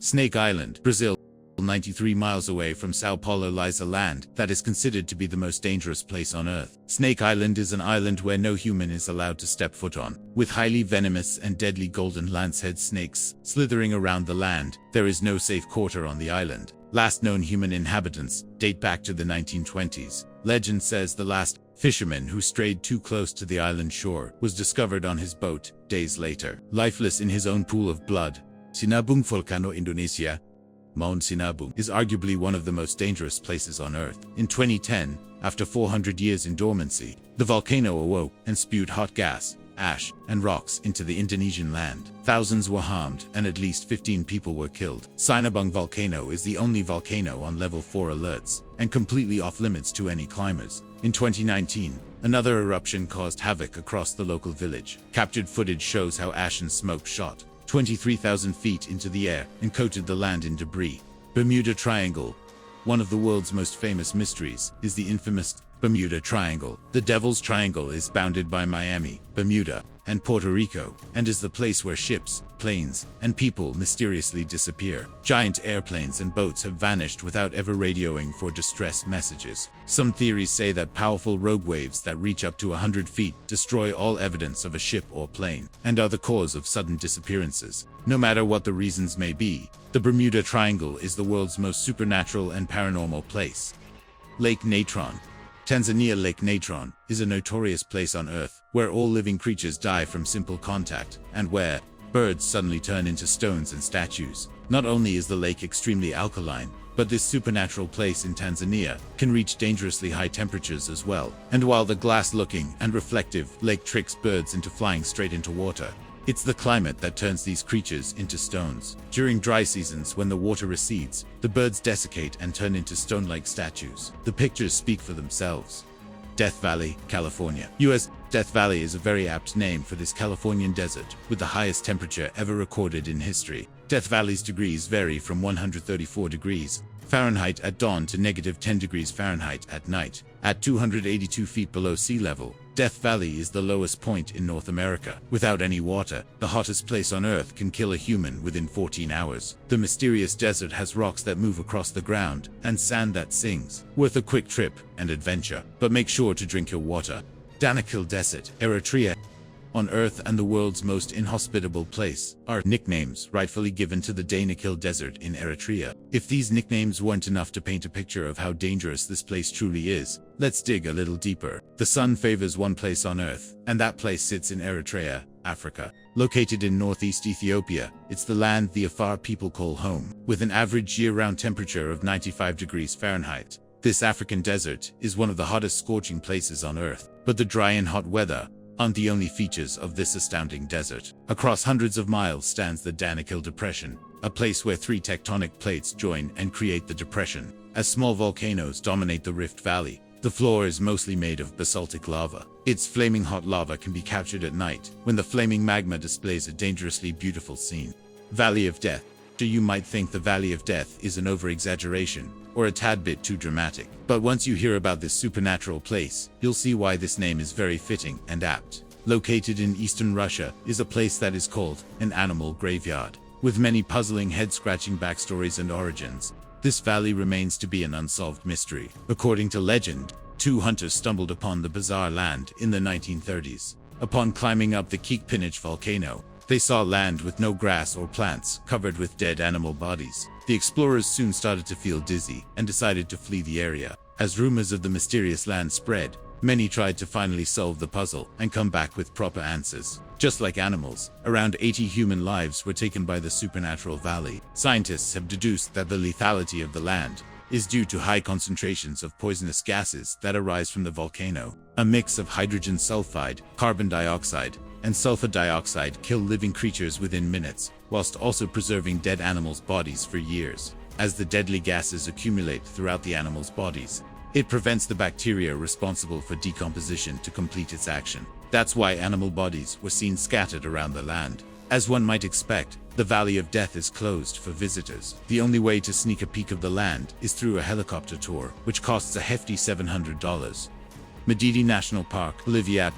Snake Island, Brazil. 93 miles away from Sao Paulo lies a land that is considered to be the most dangerous place on Earth. Snake Island is an island where no human is allowed to step foot on. With highly venomous and deadly golden lancehead snakes slithering around the land, there is no safe quarter on the island. Last known human inhabitants date back to the 1920s. Legend says the last fisherman who strayed too close to the island shore was discovered on his boat days later, lifeless in his own pool of blood. Sinabung Volcano, Indonesia. Mount Sinabung is arguably one of the most dangerous places on Earth. In 2010, after 400 years in dormancy, the volcano awoke and spewed hot gas, ash, and rocks into the Indonesian land. Thousands were harmed and at least 15 people were killed. Sinabung Volcano is the only volcano on level 4 alerts and completely off limits to any climbers. In 2019, another eruption caused havoc across the local village. Captured footage shows how ash and smoke shot 23,000 feet into the air and coated the land in debris. Bermuda Triangle. One of the world's most famous mysteries is the infamous Bermuda Triangle. The Devil's Triangle is bounded by Miami, Bermuda, and Puerto Rico, and is the place where ships, planes, and people mysteriously disappear. Giant airplanes and boats have vanished without ever radioing for distress messages. Some theories say that powerful rogue waves that reach up to 100 feet destroy all evidence of a ship or plane, and are the cause of sudden disappearances. No matter what the reasons may be, the Bermuda Triangle is the world's most supernatural and paranormal place. Lake Natron. Tanzania. Lake Natron is a notorious place on Earth where all living creatures die from simple contact, and where birds suddenly turn into stones and statues. Not only is the lake extremely alkaline, but this supernatural place in Tanzania can reach dangerously high temperatures as well. And while the glass-looking and reflective lake tricks birds into flying straight into water, it's the climate that turns these creatures into stones. During dry seasons, when the water recedes, the birds desiccate and turn into stone-like statues. The pictures speak for themselves. Death Valley, California. US. Death Valley is a very apt name for this Californian desert, with the highest temperature ever recorded in history. Death Valley's degrees vary from 134 degrees Fahrenheit at dawn to -10 degrees Fahrenheit at night. At 282 feet below sea level, Death Valley is the lowest point in North America. Without any water, the hottest place on Earth can kill a human within 14 hours. The mysterious desert has rocks that move across the ground and sand that sings. Worth a quick trip and adventure, but make sure to drink your water. Danakil Desert, Eritrea. On Earth and the world's most inhospitable place are nicknames rightfully given to the Danakil Desert in Eritrea. If these nicknames weren't enough to paint a picture of how dangerous this place truly is, let's dig a little deeper. The sun favors one place on Earth, and that place sits in Eritrea, Africa. Located in northeast Ethiopia, it's the land the Afar people call home, with an average year-round temperature of 95 degrees Fahrenheit. This African desert is one of the hottest scorching places on Earth, but the dry and hot weather aren't the only features of this astounding desert. Across hundreds of miles stands the Danakil Depression, a place where 3 tectonic plates join and create the depression. As small volcanoes dominate the Rift Valley, the floor is mostly made of basaltic lava. Its flaming hot lava can be captured at night, when the flaming magma displays a dangerously beautiful scene. Valley of Death. You might think the Valley of Death is an over-exaggeration, or a tad bit too dramatic. But once you hear about this supernatural place, you'll see why this name is very fitting and apt. Located in eastern Russia is a place that is called an animal graveyard. With many puzzling head-scratching backstories and origins, this valley remains to be an unsolved mystery. According to legend, 2 hunters stumbled upon the bizarre land in the 1930s. Upon climbing up the Kikpinich volcano, they saw land with no grass or plants, covered with dead animal bodies. The explorers soon started to feel dizzy and decided to flee the area. As rumors of the mysterious land spread, many tried to finally solve the puzzle and come back with proper answers. Just like animals, around 80 human lives were taken by the supernatural valley. Scientists have deduced that the lethality of the land is due to high concentrations of poisonous gases that arise from the volcano. A mix of hydrogen sulfide, carbon dioxide, and sulfur dioxide kill living creatures within minutes, whilst also preserving dead animals' bodies for years. As the deadly gases accumulate throughout the animals' bodies, it prevents the bacteria responsible for decomposition to complete its action. That's why animal bodies were seen scattered around the land. As one might expect, the Valley of Death is closed for visitors. The only way to sneak a peek of the land is through a helicopter tour, which costs a hefty $700. Madidi National Park, Bolivia.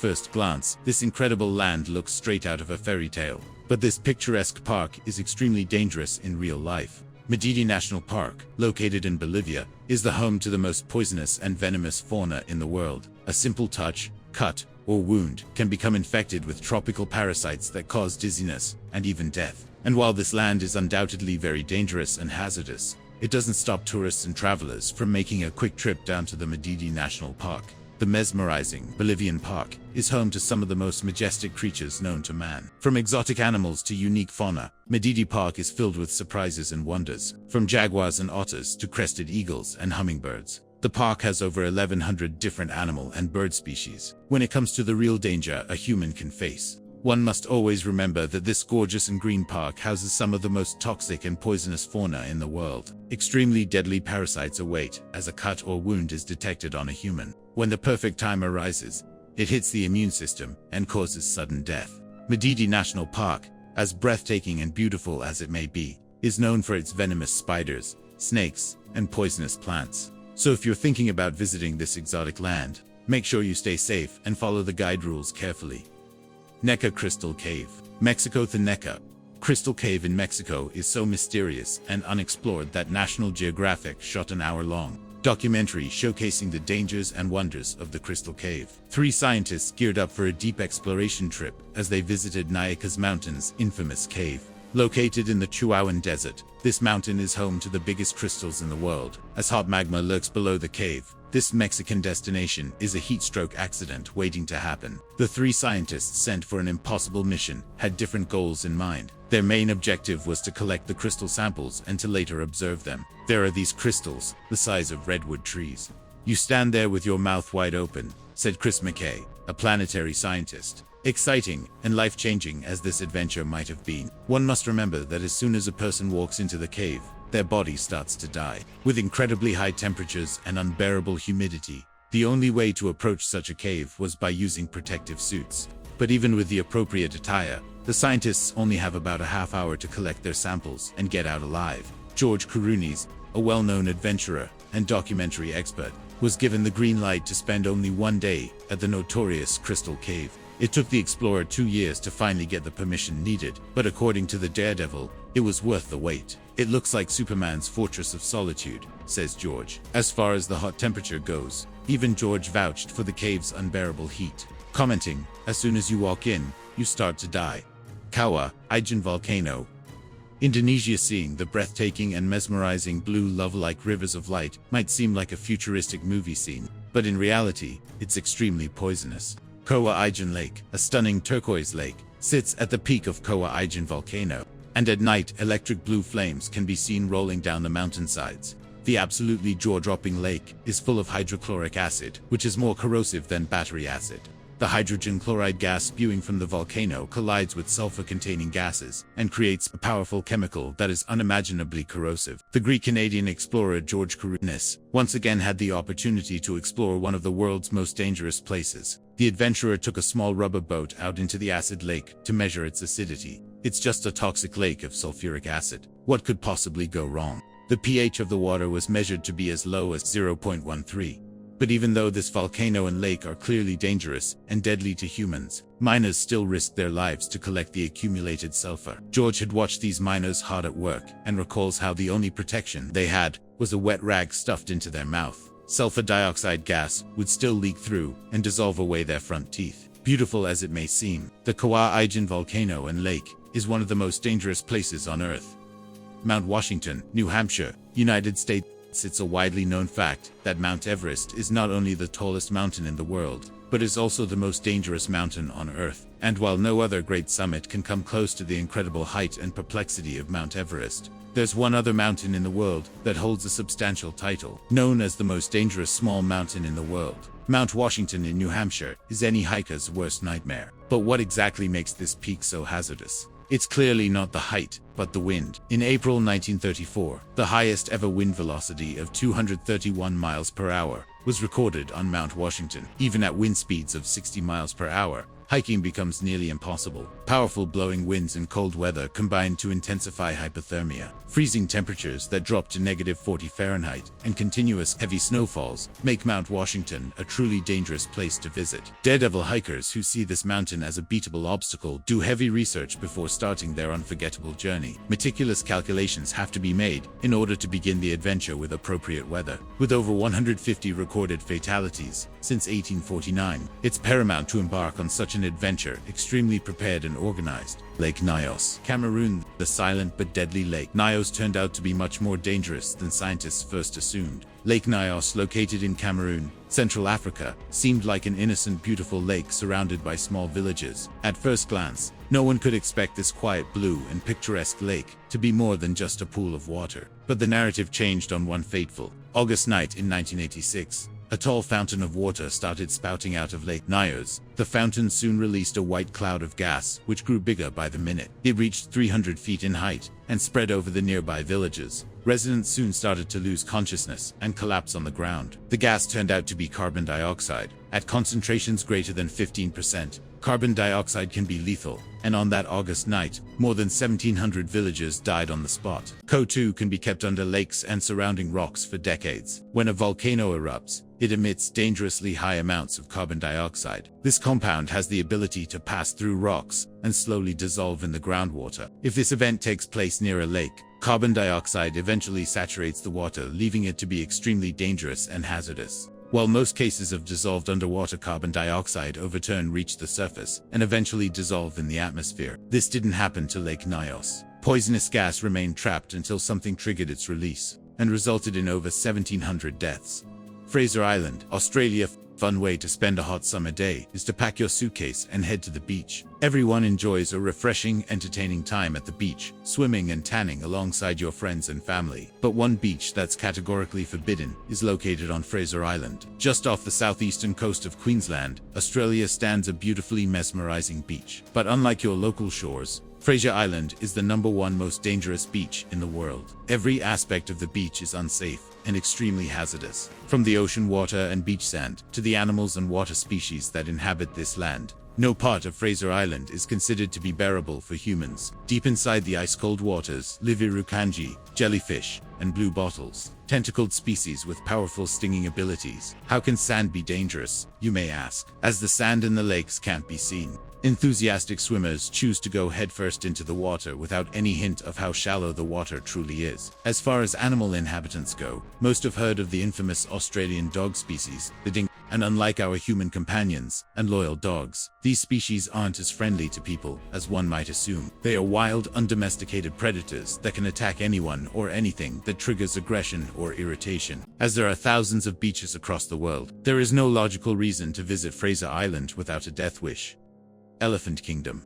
first glance, this incredible land looks straight out of a fairy tale. But this picturesque park is extremely dangerous in real life. Madidi National Park, located in Bolivia, is the home to the most poisonous and venomous fauna in the world. A simple touch, cut, or wound can become infected with tropical parasites that cause dizziness and even death. And while this land is undoubtedly very dangerous and hazardous, it doesn't stop tourists and travelers from making a quick trip down to the Madidi National Park. The mesmerizing Bolivian park is home to some of the most majestic creatures known to man. From exotic animals to unique fauna, Madidi Park is filled with surprises and wonders, from jaguars and otters to crested eagles and hummingbirds. The park has over 1,100 different animal and bird species. When it comes to the real danger a human can face, one must always remember that this gorgeous and green park houses some of the most toxic and poisonous fauna in the world. Extremely deadly parasites await as a cut or wound is detected on a human. When the perfect time arises, it hits the immune system and causes sudden death. Madidi National Park, as breathtaking and beautiful as it may be, is known for its venomous spiders, snakes, and poisonous plants. So if you're thinking about visiting this exotic land, make sure you stay safe and follow the guide rules carefully. Naica Crystal Cave, Mexico. The Naica Crystal Cave in Mexico is so mysterious and unexplored that National Geographic shot an hour-long documentary showcasing the dangers and wonders of the Crystal Cave. 3 scientists geared up for a deep exploration trip as they visited Naica's mountains' infamous cave. Located in the Chihuahuan Desert, this mountain is home to the biggest crystals in the world. As hot magma lurks below the cave, this Mexican destination is a heat-stroke accident waiting to happen. The 3 scientists sent for an impossible mission had different goals in mind. Their main objective was to collect the crystal samples and to later observe them. There are these crystals, the size of redwood trees. You stand there with your mouth wide open, said Chris McKay, a planetary scientist. Exciting and life-changing as this adventure might have been, one must remember that as soon as a person walks into the cave, their body starts to die. With incredibly high temperatures and unbearable humidity, the only way to approach such a cave was by using protective suits. But even with the appropriate attire, the scientists only have about a half hour to collect their samples and get out alive. George Karounis, a well-known adventurer and documentary expert, was given the green light to spend only 1 day at the notorious Crystal Cave. It took the explorer 2 years to finally get the permission needed, but according to the Daredevil, it was worth the wait. It looks like Superman's Fortress of Solitude, says George. As far as the hot temperature goes, even George vouched for the cave's unbearable heat, commenting, "As soon as you walk in, you start to die." Kawah, Ijen Volcano, Indonesia. Seeing the breathtaking and mesmerizing blue love-like rivers of light might seem like a futuristic movie scene, but in reality, it's extremely poisonous. Kawah Ijen Lake, a stunning turquoise lake, sits at the peak of Kawah Ijen Volcano, and at night electric blue flames can be seen rolling down the mountainsides. The absolutely jaw-dropping lake is full of hydrochloric acid, which is more corrosive than battery acid. The hydrogen chloride gas spewing from the volcano collides with sulfur-containing gases and creates a powerful chemical that is unimaginably corrosive. The Greek-Canadian explorer George Karounis once again had the opportunity to explore one of the world's most dangerous places. The adventurer took a small rubber boat out into the acid lake to measure its acidity. It's just a toxic lake of sulfuric acid. What could possibly go wrong? The pH of the water was measured to be as low as 0.13. But even though this volcano and lake are clearly dangerous and deadly to humans, miners still risk their lives to collect the accumulated sulfur. George had watched these miners hard at work and recalls how the only protection they had was a wet rag stuffed into their mouth. Sulfur dioxide gas would still leak through and dissolve away their front teeth. Beautiful as it may seem, the Kawah Ijen volcano and lake is one of the most dangerous places on Earth. Mount Washington, New Hampshire, United States. It's a widely known fact that Mount Everest is not only the tallest mountain in the world, but is also the most dangerous mountain on Earth. And while no other great summit can come close to the incredible height and perplexity of Mount Everest, there's one other mountain in the world that holds a substantial title, known as the most dangerous small mountain in the world. Mount Washington in New Hampshire is any hiker's worst nightmare. But what exactly makes this peak so hazardous? It's clearly not the height, but the wind. In April 1934, the highest ever wind velocity of 231 miles per hour was recorded on Mount Washington. Even at wind speeds of 60 miles per hour, hiking becomes nearly impossible. Powerful blowing winds and cold weather combine to intensify hypothermia. Freezing temperatures that drop to -40 Fahrenheit and continuous heavy snowfalls make Mount Washington a truly dangerous place to visit. Daredevil hikers who see this mountain as a beatable obstacle do heavy research before starting their unforgettable journey. Meticulous calculations have to be made in order to begin the adventure with appropriate weather. With over 150 recorded fatalities since 1849, it's paramount to embark on such an adventure extremely prepared and organized. Lake Nyos, Cameroon, the silent but deadly lake. Nyos turned out to be much more dangerous than scientists first assumed. Lake Nyos, located in Cameroon, Central Africa, seemed like an innocent, beautiful lake surrounded by small villages. At first glance, no one could expect this quiet blue and picturesque lake to be more than just a pool of water. But the narrative changed on one fateful August night in 1986. A tall fountain of water started spouting out of Lake Nyos. The fountain soon released a white cloud of gas, which grew bigger by the minute. It reached 300 feet in height and spread over the nearby villages. Residents soon started to lose consciousness and collapse on the ground. The gas turned out to be carbon dioxide. At concentrations greater than 15%, carbon dioxide can be lethal, and on that August night, more than 1,700 villagers died on the spot. CO2 can be kept under lakes and surrounding rocks for decades. When a volcano erupts, it emits dangerously high amounts of carbon dioxide. This compound has the ability to pass through rocks and slowly dissolve in the groundwater. If this event takes place near a lake, carbon dioxide eventually saturates the water, leaving it to be extremely dangerous and hazardous. While most cases of dissolved underwater carbon dioxide over turn reach the surface and eventually dissolve in the atmosphere, this didn't happen to Lake Nyos. Poisonous gas remained trapped until something triggered its release and resulted in over 1,700 deaths. Fraser Island, Australia. Fun way to spend a hot summer day is to pack your suitcase and head to the beach. Everyone enjoys a refreshing, entertaining time at the beach, swimming and tanning alongside your friends and family. But one beach that's categorically forbidden is located on Fraser Island. Just off the southeastern coast of Queensland, Australia stands a beautifully mesmerizing beach. But unlike your local shores, Fraser Island is the #1 most dangerous beach in the world. Every aspect of the beach is unsafe and extremely hazardous. From the ocean water and beach sand to the animals and water species that inhabit this land, no part of Fraser Island is considered to be bearable for humans. Deep inside the ice-cold waters live irukandji, jellyfish, and blue bottles, tentacled species with powerful stinging abilities. How can sand be dangerous, you may ask? As the sand in the lakes can't be seen, enthusiastic swimmers choose to go headfirst into the water without any hint of how shallow the water truly is. As far as animal inhabitants go, most have heard of the infamous Australian dog species, the dingo. And unlike our human companions and loyal dogs, these species aren't as friendly to people as one might assume. They are wild, undomesticated predators that can attack anyone or anything that triggers aggression or irritation. As there are thousands of beaches across the world, there is no logical reason to visit Fraser Island without a death wish. Elephant Kingdom.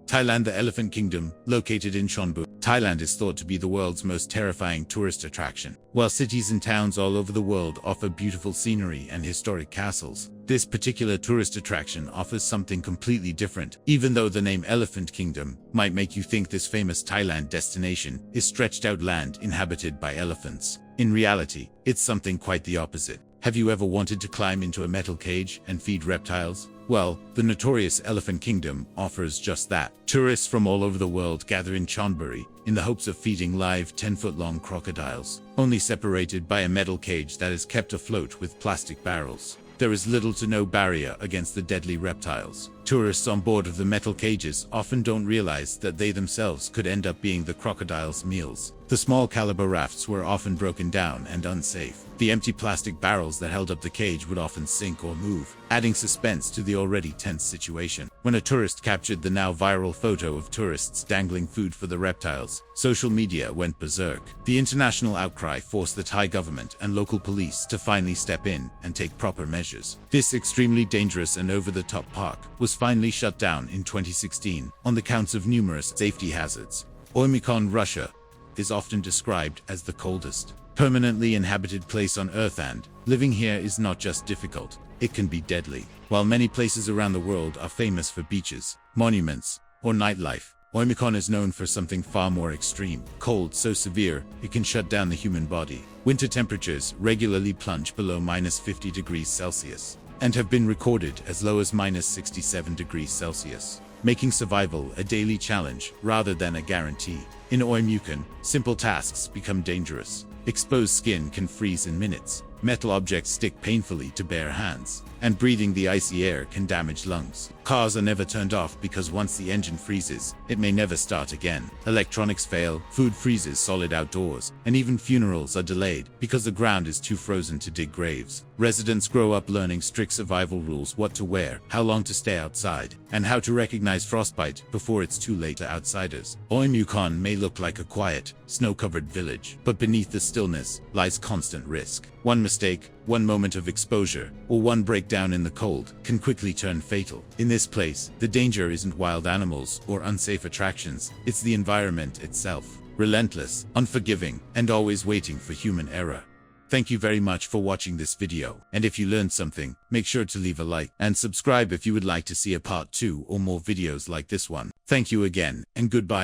Thailand. The Elephant Kingdom, located in Chonburi, Thailand, is thought to be the world's most terrifying tourist attraction. While cities and towns all over the world offer beautiful scenery and historic castles, this particular tourist attraction offers something completely different. Even though the name Elephant Kingdom might make you think this famous Thailand destination is stretched out land inhabited by elephants, in reality, it's something quite the opposite. Have you ever wanted to climb into a metal cage and feed reptiles? Well, the notorious Elephant Kingdom offers just that. Tourists from all over the world gather in Chonburi in the hopes of feeding live 10-foot-long crocodiles, only separated by a metal cage that is kept afloat with plastic barrels. There is little to no barrier against the deadly reptiles. Tourists on board of the metal cages often don't realize that they themselves could end up being the crocodiles' meals. The small caliber rafts were often broken down and unsafe. The empty plastic barrels that held up the cage would often sink or move, adding suspense to the already tense situation. When a tourist captured the now viral photo of tourists dangling food for the reptiles, social media went berserk. The international outcry forced the Thai government and local police to finally step in and take proper measures. This extremely dangerous and over-the-top park was finally shut down in 2016 on the counts of numerous safety hazards. Oymyakon, Russia, is often described as the coldest permanently inhabited place on Earth, and living here is not just difficult, it can be deadly. While many places around the world are famous for beaches, monuments, or nightlife, Oymyakon is known for something far more extreme. Cold so severe, it can shut down the human body. Winter temperatures regularly plunge below -50 degrees Celsius. and have been recorded as low as -67 degrees Celsius, making survival a daily challenge rather than a guarantee. In Oymyakon, simple tasks become dangerous. Exposed skin can freeze in minutes, metal objects stick painfully to bare hands, and breathing the icy air can damage lungs. Cars are never turned off because once the engine freezes, it may never start again. Electronics fail, food freezes solid outdoors, and even funerals are delayed because the ground is too frozen to dig graves. Residents grow up learning strict survival rules: what to wear, how long to stay outside, and how to recognize frostbite before it's too late to outsiders. Oymyakon may look like a quiet, snow-covered village, but beneath the stillness lies constant risk. One mistake, one moment of exposure, or one breakdown in the cold can quickly turn fatal. In this place, the danger isn't wild animals or unsafe attractions, it's the environment itself. Relentless, unforgiving, and always waiting for human error. Thank you very much for watching this video, and if you learned something, make sure to leave a like and subscribe if you would like to see a part 2 or more videos like this one. Thank you again, and goodbye.